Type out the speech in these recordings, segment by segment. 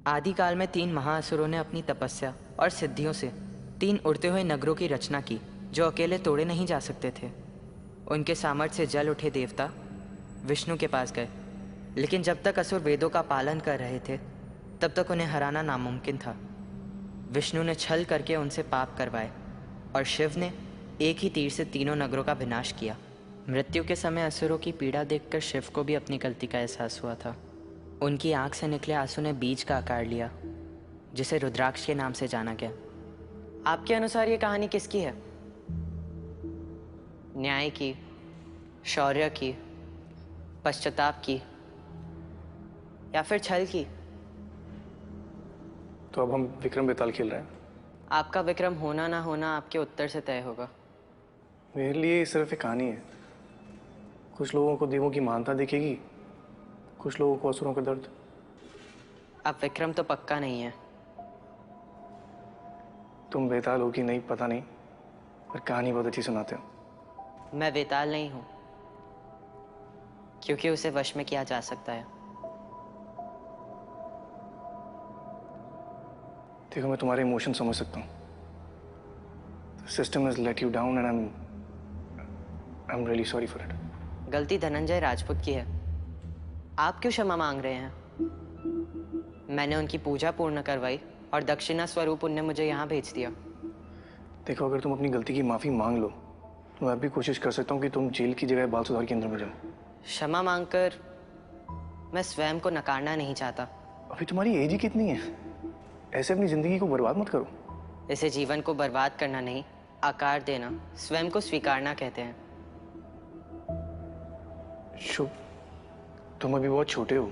आदिकाल में 3 महाअसुरों ने अपनी तपस्या और सिद्धियों से 3 उड़ते हुए नगरों की रचना की जो अकेले तोड़े नहीं जा सकते थे। उनके सामर्थ्य से जल उठे देवता विष्णु के पास गए, लेकिन जब तक असुर वेदों का पालन कर रहे थे तब तक उन्हें हराना नामुमकिन था। विष्णु ने छल करके उनसे पाप करवाए और शिव ने एक ही तीर से तीनों नगरों का विनाश किया। मृत्यु के समय असुरों की पीड़ा देखकर शिव को भी अपनी गलती का एहसास हुआ था। उनकी आंख से निकले आंसू ने बीज का आकार लिया, जिसे रुद्राक्ष के नाम से जाना गया। आपके अनुसार ये कहानी किसकी है? न्याय की, शौर्य की, पश्चाताप की, या फिर छल की? तो अब हम विक्रम बेताल खेल रहे हैं। आपका विक्रम होना ना होना आपके उत्तर से तय होगा। मेरे लिए ये सिर्फ एक कहानी है। कुछ लोगों को देवों की महानता दिखेगी, कुछ लोगों को असुरों का दर्द। अब विक्रम तो पक्का नहीं है। तुम बेताल हो कि नहीं पता नहीं, पर कहानी बहुत अच्छी सुनाते हो। मैं बेताल नहीं हूं, क्योंकि उसे वश में किया जा सकता है। देखो, मैं तुम्हारे इमोशन समझ सकता हूँ। System has let you down and I am really sorry for it. गलती धनंजय राजपूत की है। आप क्यों क्षमा मांग रहे हैं? मैंने उनकी पूजा पूर्ण करवाई और दक्षिणा स्वरूप उनने मुझे यहाँ भेज दिया। देखो, अगर तुम अपनी गलती की माफी मांग लो तो मैं भी कोशिश कर सकता हूँ कि तुम जेल की जगह बाल सुधार केंद्र में जाओ। क्षमा मांगकर मैं स्वयं को नकारना नहीं चाहता। अभी तुम्हारी एज ही कितनी है? ऐसे अपनी जिंदगी को बर्बाद मत करो। इसे जीवन को बर्बाद करना नहीं, आकार देना, स्वयं को स्वीकारना कहते हैं। शुभ, तुम अभी बहुत छोटे हो,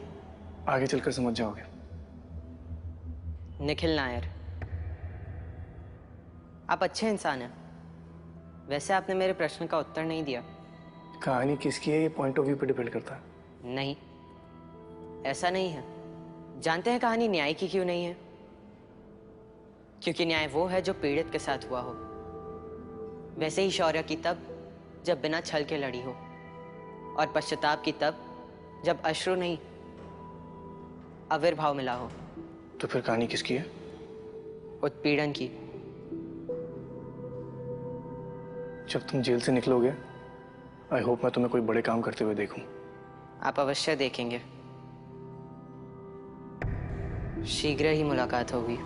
आगे चलकर समझ जाओगे। निखिल नायर, आप अच्छे इंसान हैं। वैसे आपने मेरे प्रश्न का उत्तर नहीं दिया। कहानी किसकी है ये पॉइंट ऑफ व्यू पे डिपेंड करता है। नहीं, ऐसा नहीं है। जानते हैं कहानी न्याय की क्यों नहीं है? क्योंकि न्याय वो है जो पीड़ित के साथ हुआ हो। वैसे ही शौर्य की तब जब बिना छल के लड़ी हो, और पश्चाताप की तब जब अश्रु नहीं आविर्भाव मिला हो। तो फिर कहानी किसकी है? उत्पीड़न की। जब तुम जेल से निकलोगे, आई होप मैं तुम्हें कोई बड़े काम करते हुए देखूं। आप अवश्य देखेंगे। शीघ्र ही मुलाकात होगी।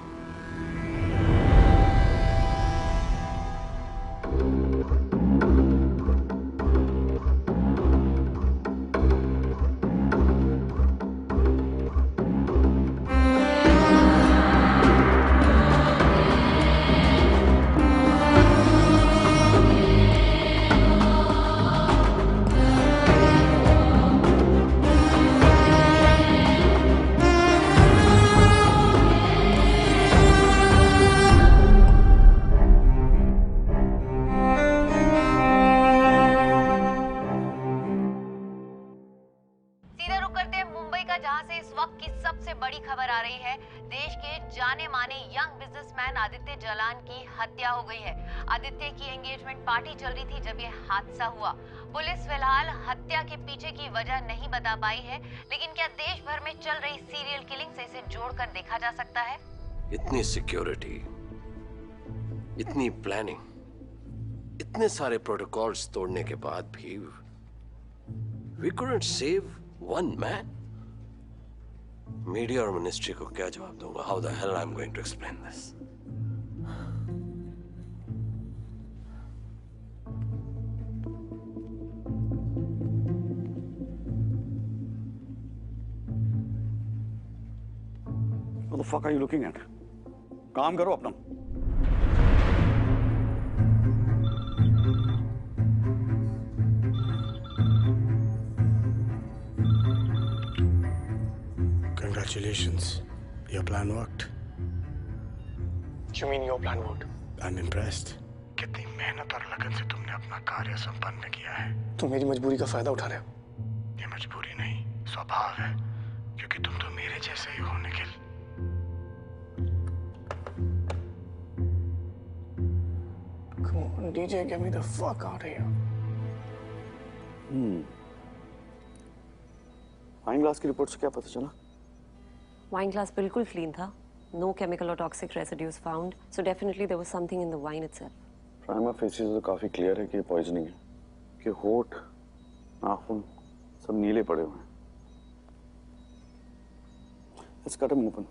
जहां से इस वक्त की सबसे बड़ी खबर आ रही है। देश के जाने माने यंग बिजनेसमैन आदित्य जालान की हत्या हो गई है। आदित्य की एंगेजमेंट पार्टी चल रही थी जब ये हादसा हुआ। पुलिस फिलहाल हत्या के पीछे की वजह नहीं बता पाई है, लेकिन क्या देश भर में चल रही सीरियल किलिंग से इसे जोड़कर देखा जा सकता है? इतनी सिक्योरिटी, इतनी प्लानिंग, इतने सारे प्रोटोकॉल्स तोड़ने के बाद भी we couldn't save one man. Media और मिनिस्ट्री को क्या जवाब दूंगा? How the hell I'm going to explain this? What the fuck are you looking at? काम करो अपना। Congratulations, your plan worked. You mean your plan worked? I'm impressed. कितनी मेहनत और लगन से तुमने अपना कार्य संपन्न किया है। तुम मेरी मजबूरी का फायदा उठा रहे हो। ये मजबूरी नहीं, स्वभाव है, क्योंकि तुम तो मेरे जैसे ही हो Nikhil. Come on, DJ, get me the fuck out of here. Fine glass की रिपोर्ट से क्या पता चला? Wine glass बिल्कुल clean था. No chemical or toxic residues found. So definitely there was something in the wine itself. Prima faces तो काफी clear है कि पॉइजनिंग है, कि होठ, नाखून सब नीले पड़े हुए हैं. Let's cut him open.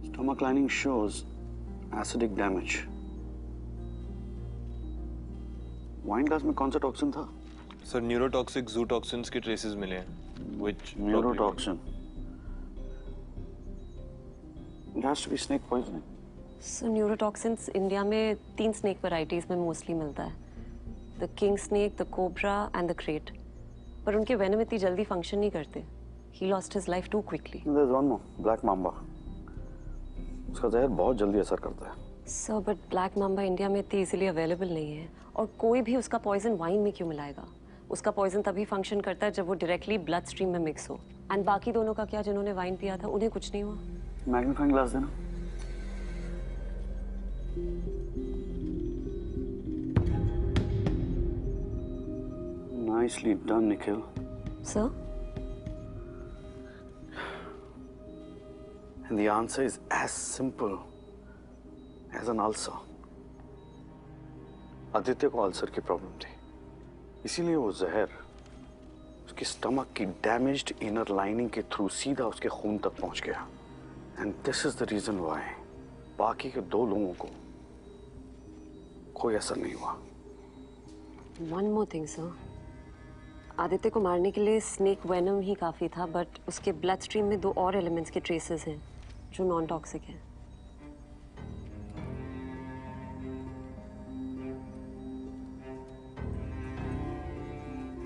Stomach lining shows acidic damage. Wine glass में कौन सा टॉक्सिन था? सर न्यूरोटॉक्सिक जूटॉक्सिन्स के ट्रेसेस मिले हैं, which neurotoxin. It has to be snake poisoning. So neurotoxins India में 3 snake varieties में mostly मिलता है. The king snake, the cobra and the crate. पर उनके venom इतनी जल्दी function नहीं करते. He lost his life too quickly. There's one more, black mamba. उसका जहर बहुत जल्दी असर करता है. Sir, but black mamba India में इतनी easily available नहीं है. और कोई भी उसका poison wine में क्यों मिलाएगा? उसका poison तभी function करता है जब वो directly blood stream में mix हो. And बाकी दोनों का क्या, जिन्होंने wine पिया था उन्हें कुछ नहीं हुआ? मैग्नीफाइंग ग्लास देना. Nicely done, Nikhil. Sir? And the answer is as simple as an ulcer. Aditya को अल्सर की प्रॉब्लम थी, इसीलिए वो जहर उसकी स्टमक की डैमेज्ड इनर लाइनिंग के थ्रू सीधा उसके खून तक पहुंच गया. And this is the reason why बाकी के 2 लोगों को कोई असर नहीं हुआ. One more thing, sir. Aditya को मारने के लिए स्नेक वेनम ही काफी था, बट उसके ब्लड स्ट्रीम में 2 और एलिमेंट्स के ट्रेसेस हैं जो नॉन टॉक्सिक हैं.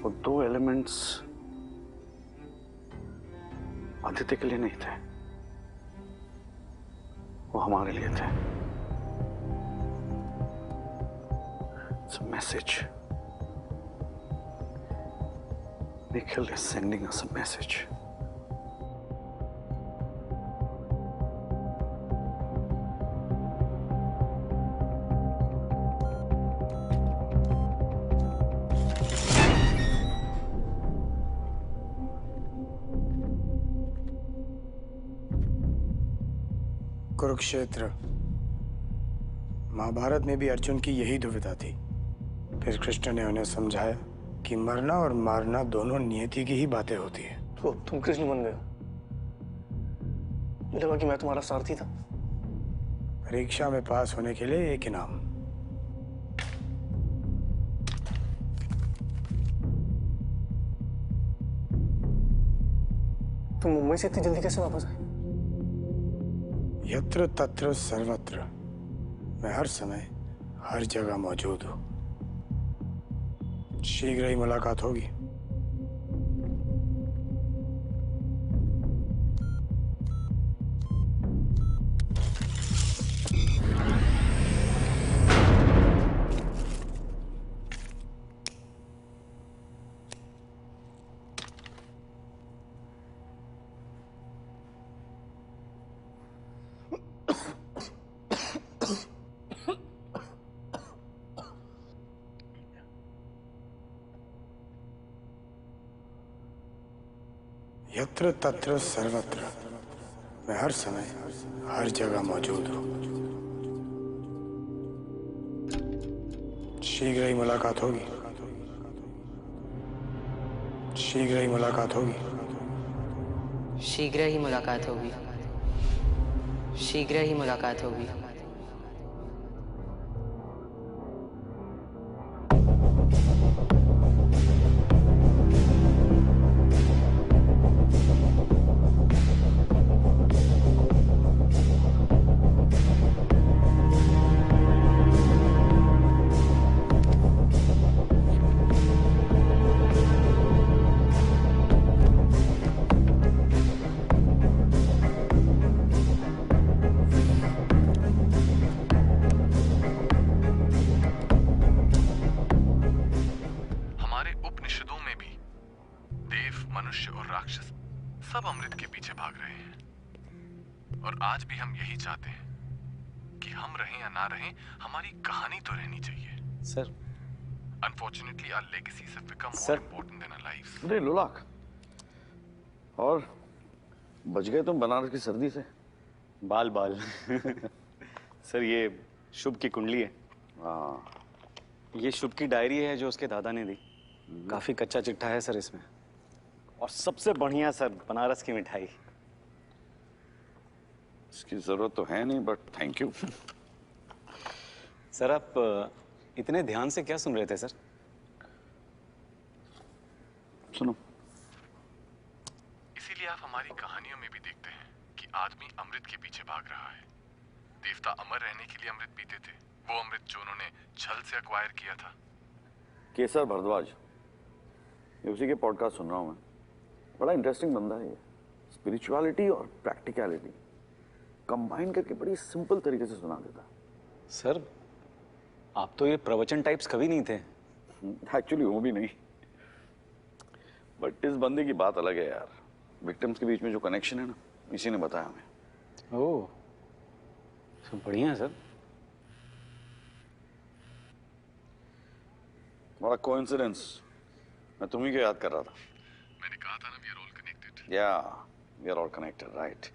वो 2 एलिमेंट्स आदित्य के लिए नहीं थे, वो हमारे लिए थे. It's a message. Nikhil is sending us a message. Kurukshetra. Mahabharat में भी अर्जुन की यही दुविधा थी. फिर कृष्ण ने उन्हें समझाया कि मरना और मारना दोनों नियति की ही बातें होती है. तो तुम कृष्ण बन गए. मुझे लगा कि मैं तुम्हारा सारथी था. परीक्षा में पास होने के लिए एक इनाम. तुम मुंबई से इतनी जल्दी कैसे वापस आए? यत्र तत्र सर्वत्र. मैं हर समय हर जगह मौजूद हूँ. शीघ्र ही मुलाकात होगी. यत्र तत्र सर्वत्र. मैं हर समय हर जगह मौजूद हूँ. शीघ्र ही मुलाकात होगी. शीघ्र ही मुलाकात होगी. शीघ्र ही मुलाकात होगी. शीघ्र ही मुलाकात होगी. मनुष्य और राक्षस सब अमृत के पीछे भाग रहे हैं और आज भी हम यही चाहते हैं कि हम रहें या ना रहें, हमारी कहानी तो रहनी चाहिए। Sir, Unfortunately, our legacies have become more Sir. important than our lives. अरे लोलाक, और बच गए तुम बनारस की सर्दी से। बाल बाल सर, ये शुभ की कुंडली है। हाँ, ये शुभ की डायरी है जो उसके दादा ने दी। काफी कच्चा चिट्ठा है सर इसमें। और सबसे बढ़िया सर, बनारस की मिठाई। इसकी जरूरत तो है नहीं, बट थैंक यू। सर, आप इतने ध्यान से क्या सुन रहे थे सर? सुनो, इसीलिए आप हमारी कहानियों में भी देखते हैं कि आदमी अमृत के पीछे भाग रहा है। देवता अमर रहने के लिए अमृत पीते थे, वो अमृत जो उन्होंने छल से अक्वायर किया था। केसर भारद्वाज, ये उसी के पॉडकास्ट सुन रहा हूँ मैं। बड़ा इंटरेस्टिंग बंदा है ये। स्पिरिचुअलिटी और प्रैक्टिकलिटी कंबाइन करके बड़ी सिंपल तरीके से सुना देता है। सर, आप तो ये प्रवचन टाइप्स कभी नहीं थे। एक्चुअली वो भी नहीं, बट इस बंदे की बात अलग है यार। विक्टिम्स के बीच में जो कनेक्शन है ना, इसी ने बताया हमें। ओह, सब बढ़िया है सर। बड़ा कोइंसिडेंस, मैं तुम्ही को याद कर रहा था। मैंने कहा था ना, we are all connected. Yeah, we are all connected, right.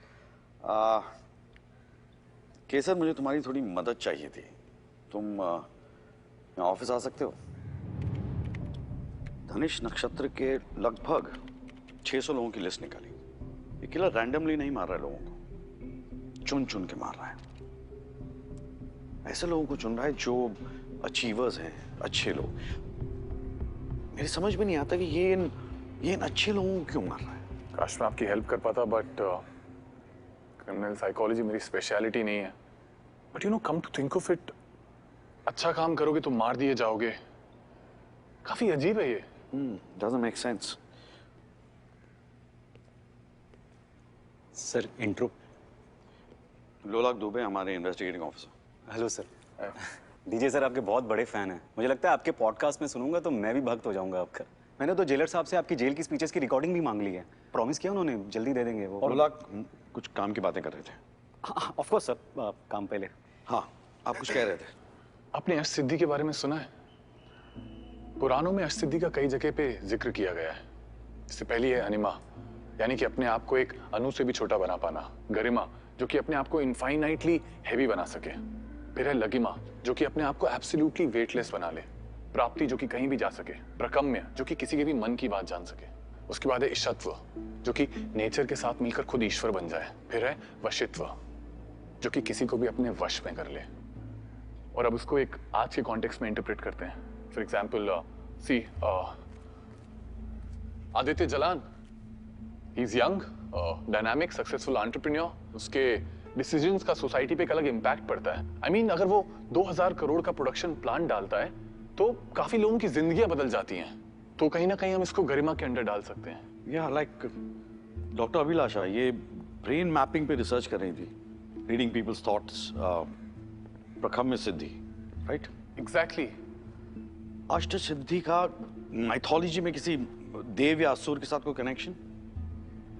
Kesar, मुझे तुम्हारी थोड़ी मदद चाहिए थी। तुम यहाँ ऑफिस आ सकते हो? धनिश नक्षत्र के लगभग 600 लोगों की लिस्ट निकाली। ये किलर रैंडमली नहीं मार रहा है लोगों को, चुन चुन के मार रहा है। ऐसे लोगों को चुन रहा है जो अचीवर्स हैं, अच्छे लोग। मेरी समझ में नहीं आता कि ये इन अच्छे लोगों को क्यों मार रहा है। काश मैं आपकी हेल्प कर पाता, बट क्रिमिनल साइकोलॉजी मेरी स्पेशलिटी नहीं है। But you know, come to think of it, अच्छा काम करोगे तो मार दिए जाओगे। काफी अजीब है ये। Doesn't make sense. Sir, intro. लोलाक दुबे हमारे investigating officer. Hello sir. DJ sir आपके बहुत बड़े फैन हैं। मुझे लगता है आपके पॉडकास्ट में सुनूंगा तो मैं भी भक्त हो जाऊंगा आपका। मैंने तो जेलर साहब से आपकी जेल की स्पीचेस की रिकॉर्डिंग भी मांग ली है। प्रॉमिस किया उन्होंने, जल्दी दे देंगे वो। लोलाक कुछ काम की बातें कर रहे थे। हाँ, ऑफ कोर्स सर, काम पहले। हाँ, आप कुछ कह रहे थे। आपने अष्ट सिद्धि के बारे में सुना है? पुराणों में अष्ट सिद्धि का कई जगह पे जिक्र किया गया है। इससे पहली है अनिमा, यानी कि अपने आप को एक अणु से भी छोटा बना पाना। गरिमा, जो कि अपने आप को इनफाइनाइटली हैवी बना सके। फिर है लगिमा, जो कि अपने आप को एब्सोल्युटली वेटलेस बना ले। प्राप्ति, जो कि कहीं भी जा सके। प्रकम्य, जो कि किसी के भी मन की बात जान सके। उसके बाद है ईशत्व, जो कि नेचर के साथ मिलकर खुद ईश्वर बन जाए। फिर है वशित्व, जो कि किसी को भी अपने वश में कर ले। और अब उसको एक आज के कॉन्टेक्स्ट में इंटरप्रेट करते हैं। For example, see Aditya Jalan, he is young, dynamic, successful entrepreneur. उसके डिसीजंस का सोसाइटी पे एक अलग इम्पैक्ट पड़ता है। I mean, अगर वो 2000 करोड़ का प्रोडक्शन प्लान डालता है तो काफी लोगों की जिंदगियां बदल जाती हैं। तो कहीं ना कहीं हम इसको गरिमा के अंडर डाल सकते हैं। या लाइक डॉक्टर अभिलाषा, ये ब्रेन मैपिंग पे रिसर्च कर रही थी, रीडिंग पीपल्स थॉट्स, प्रखम्य सिद्धि, राइट? एग्जैक्टली। अष्ट सिद्धि का माइथोलॉजी में किसी देव या असुर के साथ कोई कनेक्शन?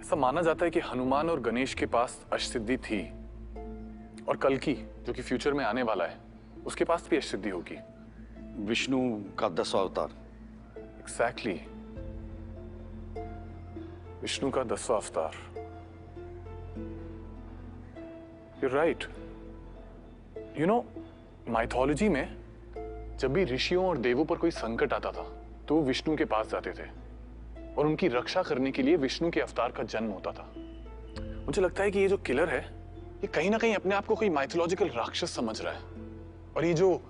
ऐसा माना जाता है कि हनुमान और गणेश के पास अष्ट सिद्धि थी, और कल्कि, जो कि फ्यूचर में आने वाला है, उसके पास भी अष्ट सिद्धि होगी। विष्णु का 10वां अवतार। एग्जैक्टली, विष्णु का 10वां अवतार। You right. You know, mythology में जब भी ऋषियों और देवों पर कोई संकट आता था तो वो विष्णु के पास जाते थे, और उनकी रक्षा करने के लिए विष्णु के अवतार का जन्म होता था। मुझे लगता है कि ये जो किलर है, ये कहीं ना कहीं अपने आप को कोई माइथोलॉजिकल राक्षस समझ रहा है। और ये जो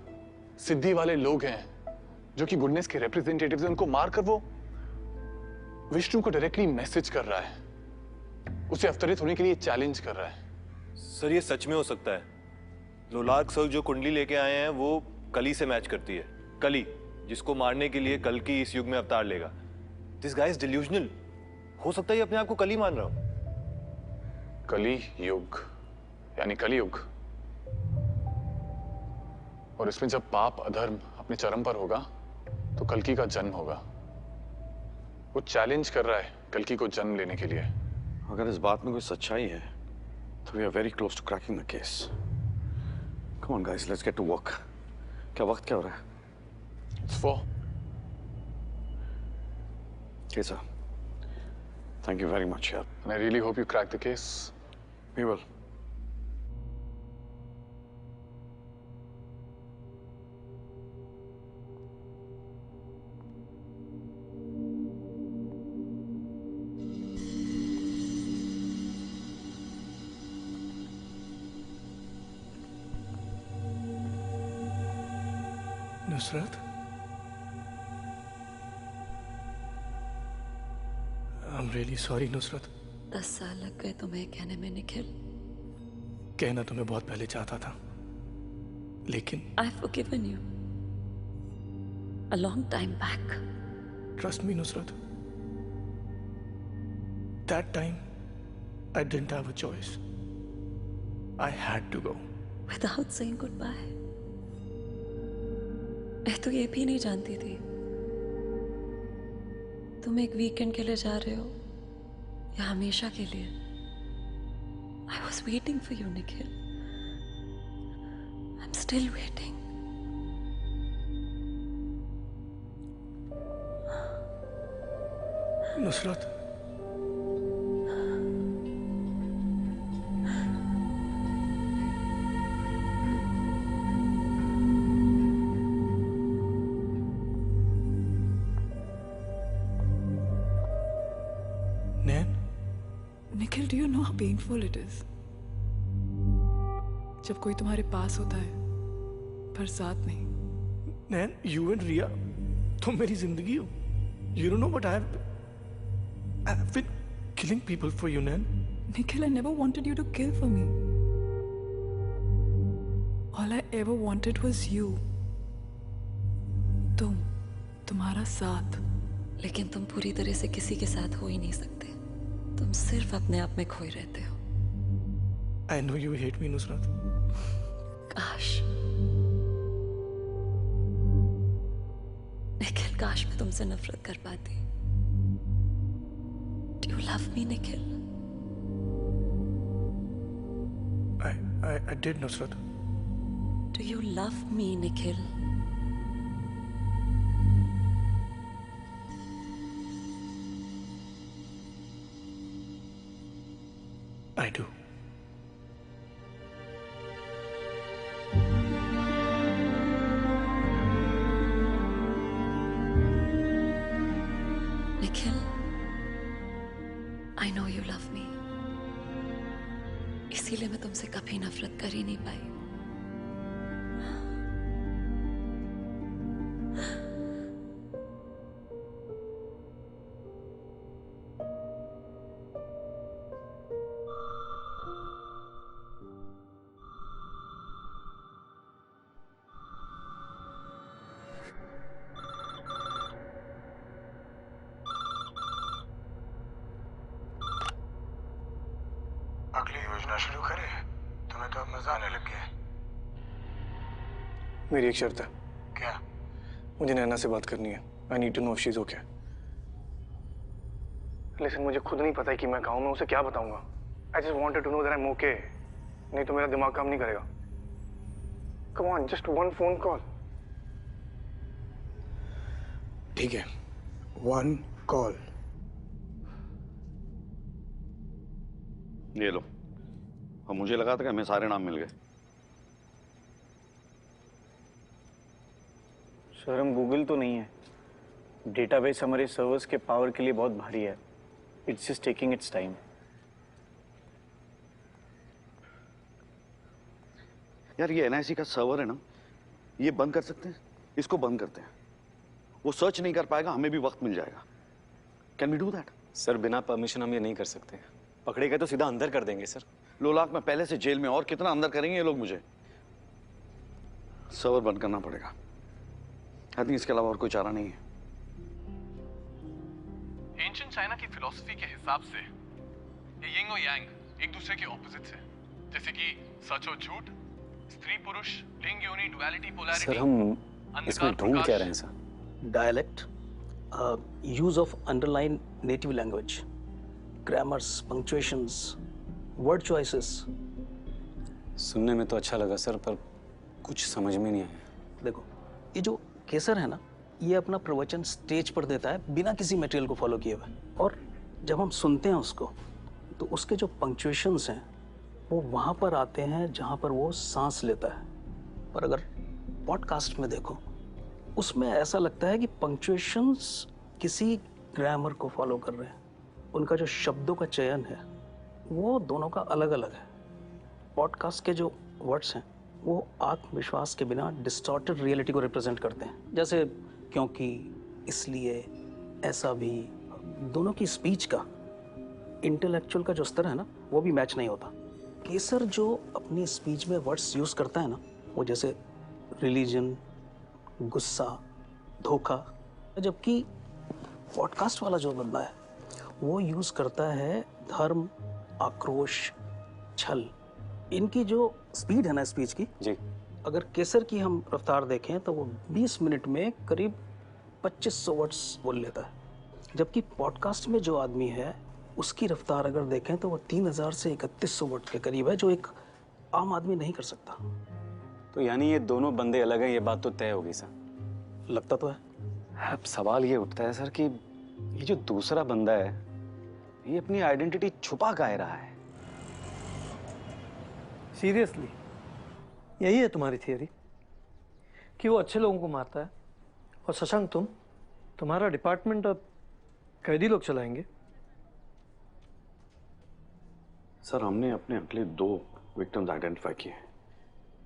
सिद्धि वाले लोग हैं, जो कि गुडनेस के रिप्रेजेंटेटिव्स हैं, उनको मारकर वो विष्णु को डायरेक्टली मैसेज कर रहा है, उसे अवतरित होने के लिए चैलेंज कर रहा है। सर, ये सच में हो सकता है। लोलाक सर जो कुंडली लेके आए हैं वो कली से मैच करती है। कली, जिसको मारने के लिए कल की इस युग में अवतार लेगा। This guy is delusional. हो सकता है ये अपने आप को कली मान रहा हो। कली युग यानी कलियुग, और इसमें जब पाप अधर्म अपने चरम पर होगा तो कल्कि का जन्म होगा। वो चैलेंज कर रहा है कल्कि को जन्म लेने के लिए। अगर इस बात में कोई सच्चाई है तो we are very close to cracking the case. Come on guys, let's get to work. क्या वक्त क्या हो रहा है? It's 4. Okay, sir. Thank you very much, yaar. And I really hope you crack the case. We will. Nusrat, I'm really sorry Nusrat. 10 साल लग गए तुम्हें कहने में निखिल। कहना तुम्हें बहुत पहले चाहता था, लेकिन I've forgiven you a long time back. trust me Nusrat, that time I didn't have a choice. I had to go. Without saying goodbye. मैं तो ये भी नहीं जानती थी तुम एक वीकेंड के लिए जा रहे हो या हमेशा के लिए। I was waiting for you, Nikhil. I'm still waiting. Nusrat, Nikhil, do you know how painful it is? जब कोई तुम्हारे पास होता है पर साथ नहीं। नैन, you and Riya, तुम मेरी जिंदगी हो। You don't know what I've been killing people for you, Nan. Nikhil, I never wanted you to kill for me. All I ever wanted was you. तुम्हारा साथ। लेकिन तुम पूरी तरह से किसी के साथ हो ही नहीं सकते। तुम सिर्फ अपने आप में खोए रहते हो। I know you hate me, Nusrat. काश निखिल, काश मैं तुमसे नफरत कर पाती। Do you love me, Nikhil? I did, Nusrat. Do you love me, Nikhil? I do. Nikhil, I know you love me. इसीलिए मैं तुमसे कभी नफरत कर ही नहीं पाई। अगली योजना शुरू करें? तुम्हें तो अब मजा आने लग गया है। मेरी एक शर्त है। क्या? मुझे नैना से बात करनी है। I need to know if she's okay. लेकिन मुझे खुद नहीं पता है कि मैं कहाँ हूँ, मैं उसे क्या बताऊंगा। I just wanted to know that I'm okay. नहीं तो मेरा दिमाग काम नहीं करेगा। Come on, just one phone call. ठीक है, 1 call. ये लो। और मुझे लगा था कि हमें सारे नाम मिल गए। सर, हम गूगल तो नहीं है। डेटाबेस हमारे सर्वर्स के पावर के लिए बहुत भारी है। It's just taking it's time. यार, ये एनआईसी का सर्वर है ना, ये बंद कर सकते हैं। इसको बंद करते हैं। वो सर्च नहीं कर पाएगा, हमें भी वक्त मिल जाएगा। Can we do that? Sir, बिना परमिशन हम ये नहीं कर सकते। पकड़े गए तो सीधा अंदर कर देंगे सर। लोलाक में पहले से जेल में, और कितना अंदर करेंगे ये लोग मुझे। सर्वर बंद करना पड़ेगा। आई थिंक इसके अलावा और कोई चारा नहीं है। एंशिएंट चाइना की फिलॉसफी के हिसाब से ये यिंग और यांग एक दूसरे के ऑपोजिट्स हैं। जैसे कि सच और झूठ, स्त्री पुरुष, लिंग योनि, डुअलिटी, पोलैरिटी। सर, हम इसमें ढूंढ क्या रहे हैं sir? Dialect, use of underlined native language, grammars, punctuations, word choices. सुनने में तो अच्छा लगा सर, पर कुछ समझ में नहीं आया। देखो, ये जो केसर है ना, ये अपना प्रवचन स्टेज पर देता है बिना किसी मटेरियल को फॉलो किए हुए, और जब हम सुनते हैं उसको तो उसके जो पंक्चुएशंस हैं वो वहाँ पर आते हैं जहाँ पर वो सांस लेता है। पर अगर पॉडकास्ट में देखो, उसमें ऐसा लगता है कि पंक्चुएशंस किसी ग्रामर को फॉलो कर रहे हैं। उनका जो शब्दों का चयन है वो दोनों का अलग अलग है। पॉडकास्ट के जो वर्ड्स हैं वो आत्मविश्वास के बिना डिस्टॉर्टेड रियलिटी को रिप्रेजेंट करते हैं, जैसे क्योंकि, इसलिए, ऐसा भी। दोनों की स्पीच का इंटेलेक्चुअल का जो स्तर है ना वो भी मैच नहीं होता। केसर जो अपनी स्पीच में वर्ड्स यूज करता है ना, वो जैसे रिलीजन, गुस्सा, धोखा, जबकि पॉडकास्ट वाला जो बंदा है वो यूज करता है धर्म, आक्रोश, छल। इनकी जो स्पीड है ना स्पीच की जी, अगर केसर की हम रफ्तार देखें तो वो 20 मिनट में करीब 2500 वर्ड्स बोल लेता है, जबकि पॉडकास्ट में जो आदमी है उसकी रफ्तार अगर देखें तो वो 3000 से 3100 वर्ड के करीब है, जो एक आम आदमी नहीं कर सकता। तो यानी ये दोनों बंदे अलग हैं, ये बात तो तय होगी सर। लगता तो है। अब सवाल ये उठता है सर कि ये जो दूसरा बंदा है ये अपनी आइडेंटिटी छुपा काहे रहा है? सीरियसली यही है तुम्हारी थियरी कि वो अच्छे लोगों को मारता है, और शशांक तुम्हारा डिपार्टमेंट अब कैदी लोग चलाएंगे? सर, हमने अपने अगले 2 विक्टिम्स आइडेंटिफाई किए।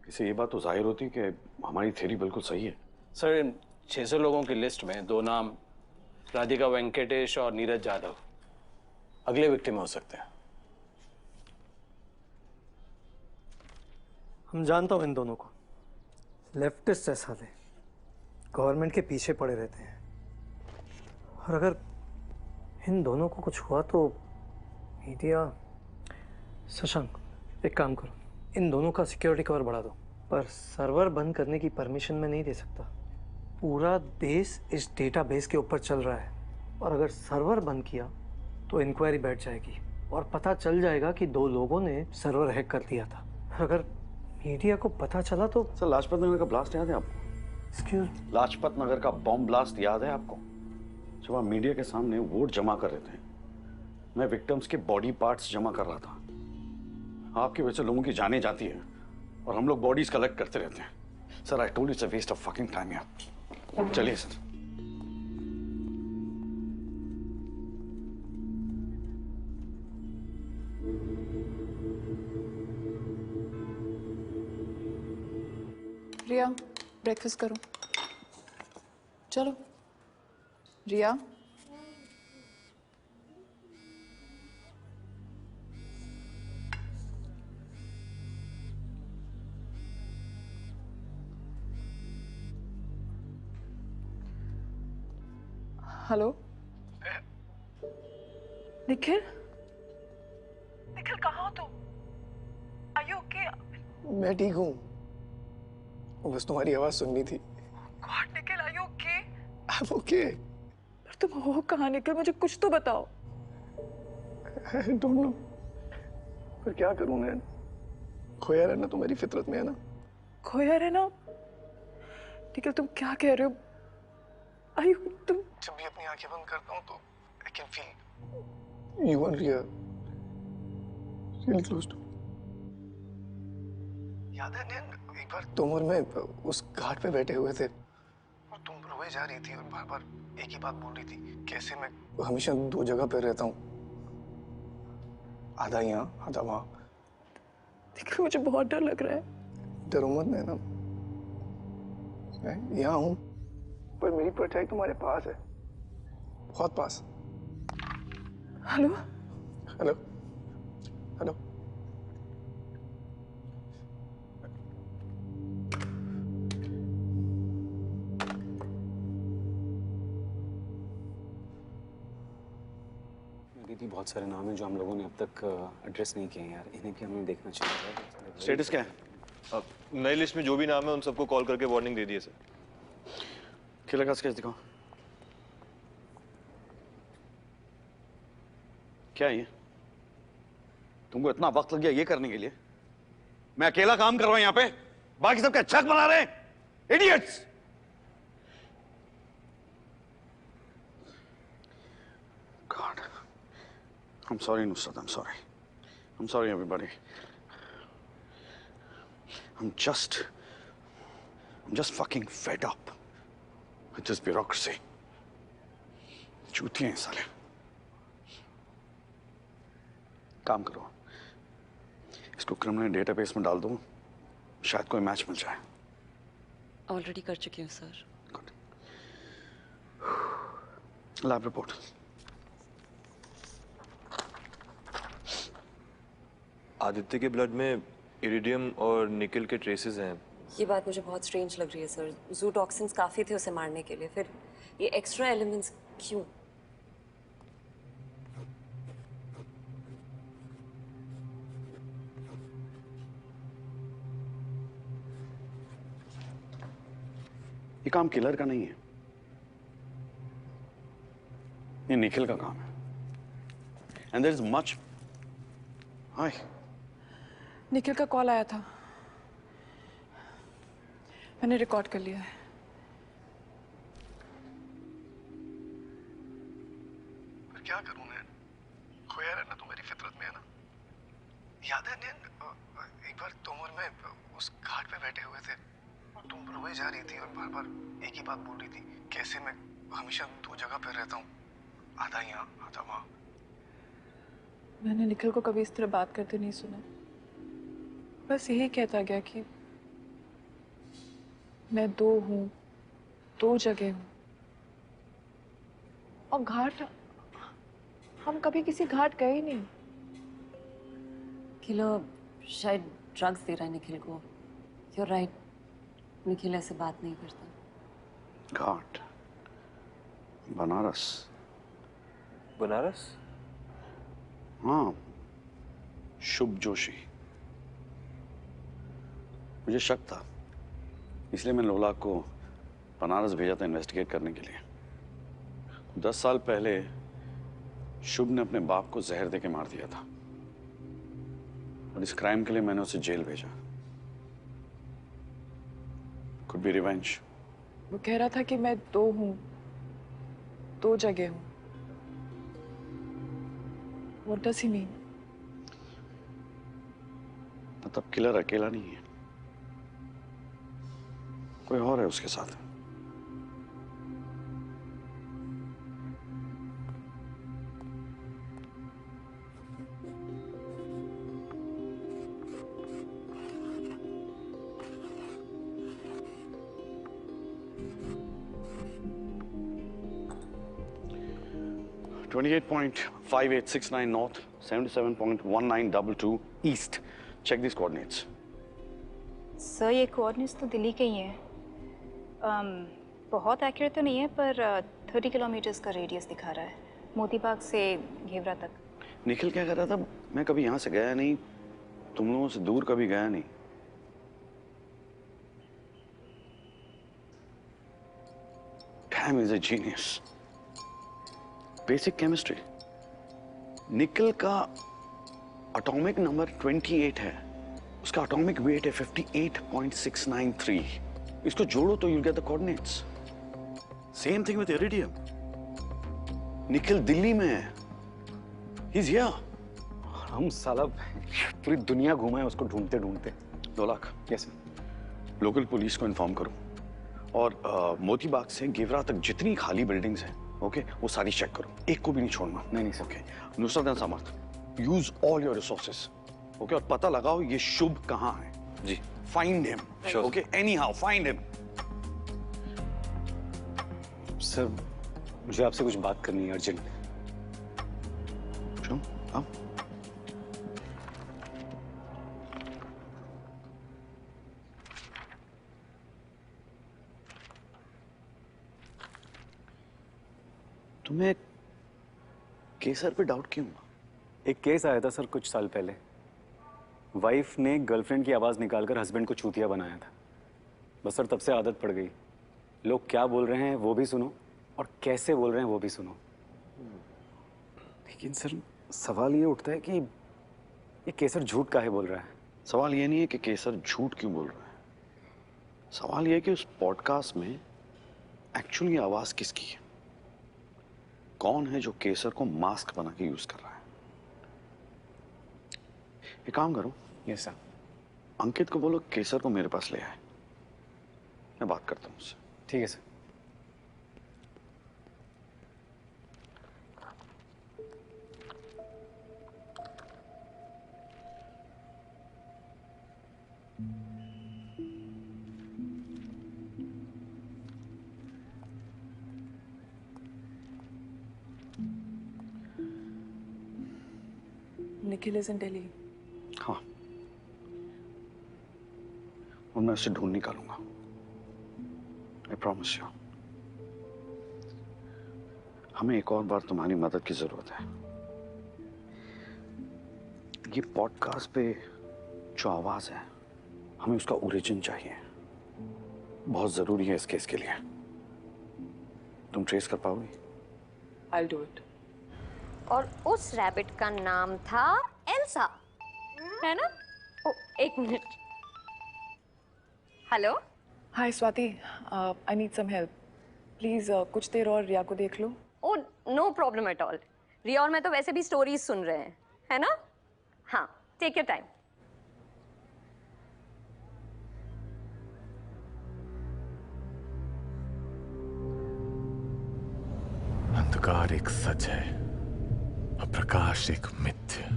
इससे ये बात तो जाहिर होती है कि हमारी थ्योरी बिल्कुल सही है। सर, इन 600 लोगों की लिस्ट में 2 नाम राधिका वेंकटेश और नीरज यादव अगले विक्टिम हो सकते हैं। हम जानता हूं इन दोनों को, लेफ्टिस्ट है साले, गवर्नमेंट के पीछे पड़े रहते हैं, और अगर इन दोनों को कुछ हुआ तो मीडिया। शशांक, एक काम करो, इन दोनों का सिक्योरिटी कवर बढ़ा दो, पर सर्वर बंद करने की परमिशन मैं नहीं दे सकता। पूरा देश इस डेटाबेस के ऊपर चल रहा है, और अगर सर्वर बंद किया तो इंक्वायरी बैठ जाएगी और पता चल जाएगा कि 2 लोगों ने सर्वर हैक कर दिया था। अगर मीडिया को पता चला तो। सर, लाजपत नगर का ब्लास्ट याद है आपको? एक्सक्यूज? लाजपत नगर का बॉम्ब ब्लास्ट याद है आपको? जब आप मीडिया के सामने वोट जमा कर रहे थे, मैं विक्टिम्स के बॉडी पार्ट्स जमा कर रहा था। आपकी वजह से लोगों की जानें जाती है और हम लोग बॉडीज कलेक्ट करते रहते हैं। Sir, I told you it's a waste of fucking time यार। चलिए सर। रिया, ब्रेकफास्ट करो। चलो रिया। हेलो निखिल, निखिल कहाँ हो तुम? Are you okay? मैं ठीक हूँ, बस तुम्हारी आवाज सुननी थी। God Nikhil, are you okay? I am okay. पर तुम हो कहाँ निखिल? मुझे कुछ तो बताओ। आई डोंट नो, पर क्या करूँ मैं? खोया रहना तो मेरी फितरत में है ना। खोया रहना? निखिल तुम क्या कह रहे हो? आयु, तुम जब भी अपनी आंखें बंद करता हूँ तो I can feel you and रिया रियली क्लोज टू। याद है एक बार तुम और मैं उस घाट पे बैठे हुए थे और तुम रोए जा रही थी और बार बार एक ही बात बोल रही थी, कैसे मैं हमेशा 2 जगह पे रहता हूँ, आधा यहाँ आधा वहाँ। देखो मुझे बहुत डर लग रहा है। डरो मत, मैं ना मैं यहाँ हूँ, पर मेरी परछाई तुम्हारे पास है, बहुत पास। Hello hello hello. दीदी, बहुत सारे नाम हैं जो हम लोगों ने अब तक एड्रेस नहीं किए हैं यार, इन्हें भी हमें देखना चाहिए। स्टेटस क्या है? अब नई लिस्ट में जो भी नाम है उन सबको कॉल करके वार्निंग दे दिए सर। किलर का स्केच दिखाओ। क्या ये? तुमको इतना वक्त लग गया ये करने के लिए? मैं अकेला काम कर रहा हूं यहाँ पे। बाकी सबका छक बना रहे हैं, idiots. God, I'm sorry, Nusrat. I'm sorry. I'm sorry, everybody. I'm just fucking fed up with this bureaucracy. चूतिए हैं साले। काम करो, इसको क्रिमिनल डेटाबेस में डाल दो, शायद कोई मैच मिल जाए। ऑलरेडी कर चुकी हूँ सर। Lab report. आदित्य के ब्लड में इरिडियम और निकल के ट्रेसेस हैं। ये बात मुझे बहुत स्ट्रेंज लग रही है सर। जू टॉक्सिन्स काफी थे उसे मारने के लिए, फिर ये एक्स्ट्रा एलिमेंट्स क्यों? ये काम किलर का नहीं है, ये निखिल का काम है। And there is much. Hi, Nikhil का कॉल आया था, मैंने रिकॉर्ड कर लिया है। पर क्या करूं मैं? खोया रहना तो मेरी फितरत में है ना। याद है नैन, एक बार तुम और मैं उस घाट पे बैठे हुए थे, तुम रोए जा रही थी और बार बार एक ही बात बोल रही थी, कैसे मैं हमेशा दो जगह पर रहता हूँ, आधा यहाँ आधा वहाँ। मैंने निखिल को कभी इस तरह बात करते नहीं सुना, बस यही कहता गया कि मैं दो हूँ, दो जगह हूँ। और घाट, हम कभी किसी घाट गए ही नहीं। किलो शायद ड्रग्स दे रहा है निखिल को। You're right, निखिल ऐसे बात नहीं करता। घाट, बनारस। बनारस? हाँ, शुभ जोशी। मुझे शक था, इसलिए मैंने लोलाक को बनारस भेजा था इन्वेस्टिगेट करने के लिए। 10 साल पहले शुभ ने अपने बाप को जहर देके मार दिया था और इस क्राइम के लिए मैंने उसे जेल भेजा। Could be revenge. वो कह रहा था कि मैं दो हूँ, दो जगह हूँ। What does he mean? मतलब किलर अकेला नहीं है, कोई और है उसके साथ। .5869 north, 77.1922 east. Check these coordinates. Sir ये कोऑर्डिनेट्स तो दिल्ली के ही हैं। बहुत एक्यूरेट तो नहीं है, पर 30 किलोमीटर्स का रेडियस दिखा रहा है, मोती बाग से घेवरा तक। निखिल क्या कर रहा था? मैं कभी यहाँ से गया नहीं, तुम लोगों से दूर कभी गया नहीं। Damn, he's a genius. Basic chemistry. निकल का एटॉमिक नंबर 28 है, उसका एटॉमिक वेट है 58.693। इसको जोड़ो तो you'll get the coordinates. Same thing with iridium. Nikhil Delhi में है, he's here. हम साला पूरी दुनिया घूमे उसको ढूंढते ढूंढते। 2 lakh. Yes sir. Local police को इन्फॉर्म करो और मोती बाग से गेवरा तक जितनी खाली बिल्डिंग्स हैं, ओके, वो सारी चेक करो, एक को भी नहीं छोड़ना। नहीं sir. Okay, Nusrat Samarth, use all your resources, okay, और पता लगाओ ये शुभ कहाँ है। जी, find him, okay, anyhow find him. Sir मुझे आपसे कुछ बात करनी है अर्जेंट। क्यों? आओ। तुम्हें केसर पे डाउट क्यों? एक केस आया था सर कुछ साल पहले, वाइफ ने गर्लफ्रेंड की आवाज़ निकालकर हस्बैंड को चूतिया बनाया था। बस सर तब से आदत पड़ गई, लोग क्या बोल रहे हैं वो भी सुनो और कैसे बोल रहे हैं वो भी सुनो। लेकिन सर सवाल ये उठता है कि ये केसर झूठ काहे बोल रहा है? सवाल ये नहीं है कि केसर झूठ क्यों बोल रहा है, सवाल यह है कि उस पॉडकास्ट में एक्चुअली आवाज किसकी है? कौन है जो केसर को मास्क बना के यूज कर रहा है? एक काम करो। Yes sir. अंकित को बोलो केसर को मेरे पास ले आए, मैं बात करता हूँ उससे। ठीक है sir. Nikhil is in Delhi. हाँ, और मैं उसे ढूंढ निकालूंगा। I promise you. हमें एक और बार तुम्हारी मदद की जरूरत है। ये पॉडकास्ट पे जो आवाज है, हमें उसका ओरिजिन चाहिए। बहुत जरूरी है इस केस के लिए। तुम ट्रेस कर पाओगी? I'll do it. और उस रैबिट का नाम था एल्सा, है ना? ओ, एक minute. Hello. Hi Swati, I need some help please. कुछ देर और रिया को देख लो। Oh no problem at all. Riya और मैं तो वैसे भी स्टोरीज सुन रहे हैं, है ना? हाँ, टेक योर टाइम। अंधकार एक सच है और प्रकाश एक मिथ्य।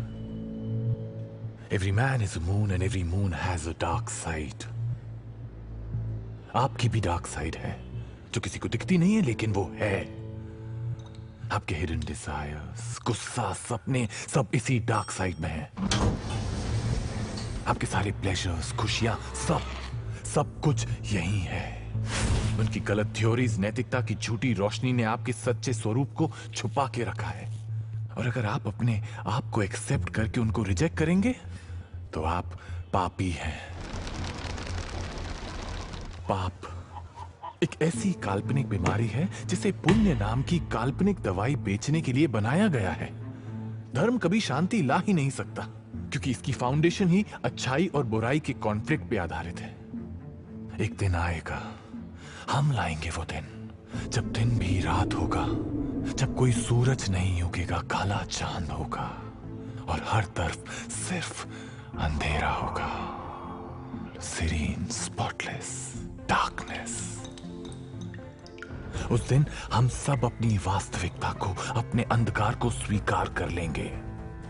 Every man is a moon and every moon has a dark side. आपकी भी डार्क साइड है जो किसी को दिखती नहीं है, लेकिन वो है। आपके हिडन डिजायर्स, गुस्सा, सपने सब इसी डार्क साइड में है। आपके सारे प्लेजर्स, खुशियां, सब कुछ यही है। उनकी गलत थ्योरीज, नैतिकता की झूठी रोशनी ने आपके सच्चे स्वरूप को छुपा के रखा है। और अगर आप अपने आप को एक्सेप्ट करके उनको रिजेक्ट करेंगे तो आप पापी हैं। पाप एक ऐसी काल्पनिक बीमारी है जिसे पुण्य नाम की काल्पनिक दवाई बेचने के लिए बनाया गया है। धर्म कभी शांति ला ही नहीं सकता, क्योंकि इसकी फाउंडेशन ही अच्छाई और बुराई के कॉन्फ्लिक्ट पे आधारित है। एक दिन आएगा, हम लाएंगे वो दिन, जब दिन भी रात होगा, जब कोई सूरज नहीं उगेगा, काला चांद होगा और हर तरफ सिर्फ अंधेरा होगा। Serene, spotless darkness. उस दिन हम सब अपनी वास्तविकता को, अपने अंधकार को स्वीकार कर लेंगे।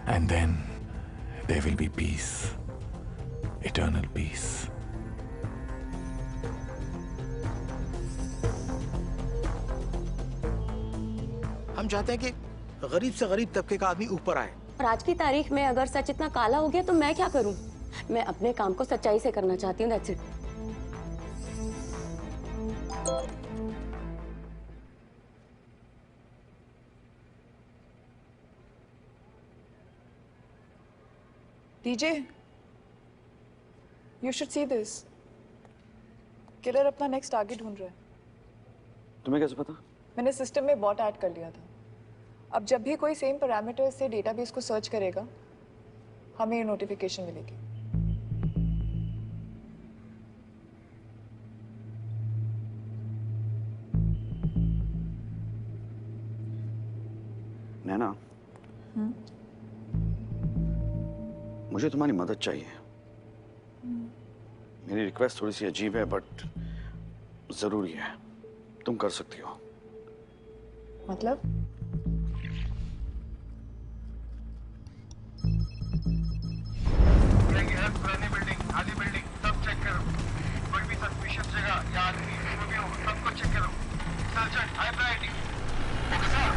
And then there will be peace, eternal peace. हम चाहते हैं कि गरीब से गरीब तबके का आदमी ऊपर आए। और आज की तारीख में अगर सच इतना काला हो गया तो मैं क्या करूं? मैं अपने काम को सच्चाई से करना चाहती हूँ, that's it. DJ, you should see this. Killer अपना नेक्स्ट टारगेट ढूंढ रहा है। तुम्हें कैसे पता? मैंने सिस्टम में बॉट ऐड कर लिया था। अब जब भी कोई सेम पैरामीटर से डेटाबेस को सर्च करेगा, हमें ये नोटिफिकेशन मिलेगी। नैना, मुझे तुम्हारी मदद चाहिए। मेरी रिक्वेस्ट थोड़ी सी अजीब है बट जरूरी है। तुम कर सकती हो। मतलब? पुरानी बिल्डिंग, आधी बिल्डिंग सब चेक करो। कोई भी सस्पिशियस जगह या आदमी जो भी हो सबको चेक करो। Search high priority. Okay sir.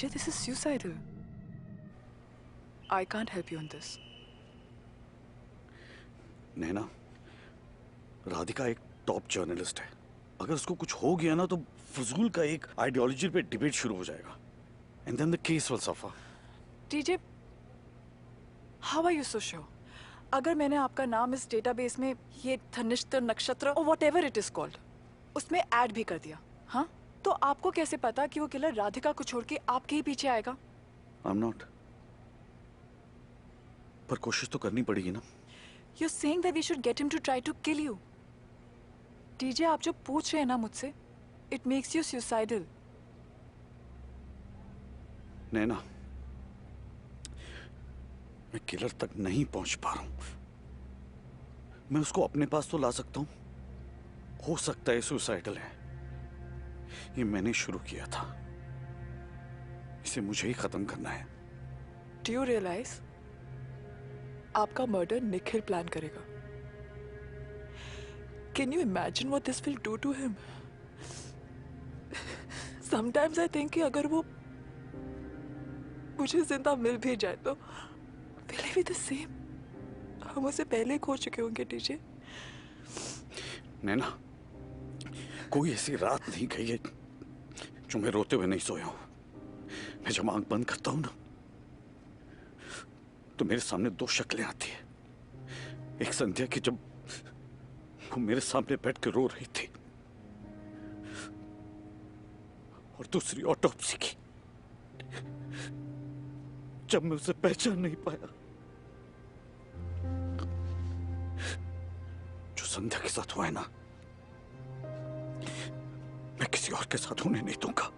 TJ, this is suicidal. I can't help you on this. नैना, राधिका एक टॉप जर्नलिस्ट है। अगर उसको कुछ हो गया ना तो फजूल का एक आइडियोलॉजी पे डिबेट शुरू हो जाएगा। And then the case will suffer. TJ, how are you so sure? अगर मैंने आपका नाम इस डेटाबेस में ये धनिष्ठ नक्षत्र और whatever it is called उसमें ऐड भी कर दिया, हाँ? तो आपको कैसे पता कि वो किलर राधिका को छोड़ के आपके ही पीछे आएगा? I'm not. पर कोशिश तो करनी पड़ेगी ना। You're saying that we should get him to try to kill you. TJ, आप जो पूछ रहे हैं ना मुझसे, it makes you suicidal. नैना, मैं किलर तक नहीं पहुंच पा रहा हूं। मैं उसको अपने पास तो ला सकता हूं। हो सकता है सुसाइडल है। ये मैंने शुरू किया था। इसे मुझे ही खत्म करना है। Do you realize? आपका मर्डर निखिल प्लान करेगा। Can you imagine what this will do to him? Sometimes I think कि अगर वो मुझे जिंदा मिल भी जाए तो will he be the same? हम उसे पहले खो चुके होंगे TJ। नैना, कोई ऐसी रात नहीं गई है जो मैं रोते हुए नहीं सोया हूं। मैं जब आंख बंद करता हूं ना तो मेरे सामने दो शक्लें आती है। एक संध्या की जब वो मेरे सामने बैठ के रो रही थी और दूसरी ऑटोप्सी की जब मैं उसे पहचान नहीं पाया। जो संध्या के साथ हुआ है ना, मैं किसी और के साथ होने नहीं दूंगा।